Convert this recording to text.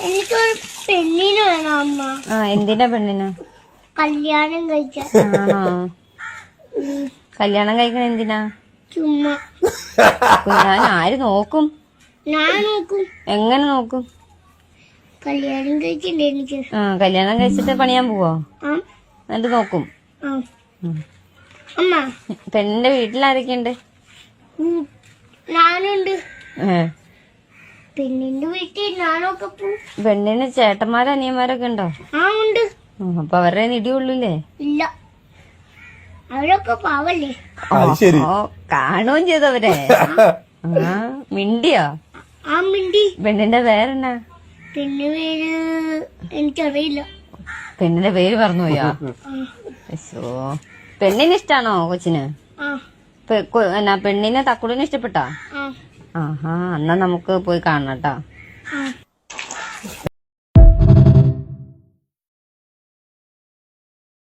എനിക്കൊരു പെണ്ണിന് വേണം അമ്മ. എന്തിനാ പെണ്ണിന്? കല്യാണം കഴിക്കാൻ. ആണോ? കല്യാണം കഴിക്കണ എന്തിനാ? ചുമ്മാ. ഞാൻ ആര് നോക്കും? ഞാൻ നോക്കും. എങ്ങനെ നോക്കും? കല്യാണം കഴിച്ചില്ലേ എനിക്ക്? കല്യാണം കഴിച്ചിട്ട് പണിയാൻ പോവോ? എന്നിട്ട് നോക്കും. അമ്മ പെണ്ണിന്റെ വീട്ടിലാരൊക്കെയുണ്ട്? ഞാനുണ്ട്. പെണ്ണിന്റെ വീട്ടിൽ ഞാനൊക്കെ പോവും. പെണ്ണിന് ചേട്ടന്മാരും അനിയന്മാരൊക്കെ ഉണ്ടോ? ഉണ്ട്. അപ്പൊ അവരുടെ ഇടിയുള്ളൂല്ലേ? ഇല്ല, അവരൊക്കെ പാവല്ലേ. കാണുകയും ചെയ്തവരെ. മിണ്ടിയോ? മിണ്ടി. പെണ്ണിന്റെ പേരെന്നാ? പെണ്ണിന്റെ പേര് എനിക്കറിയില്ല. പെണ്ണിന്റെ പേര് പറഞ്ഞുപോയോ? പെണ്ണിന് ഇഷ്ടാണോ കൊച്ചിന്? പെണ്ണിനെ തക്കുടിന് ഇഷ്ടപ്പെട്ടോ? എന്നാ നമുക്ക് പോയി കാണണം കേട്ടോ.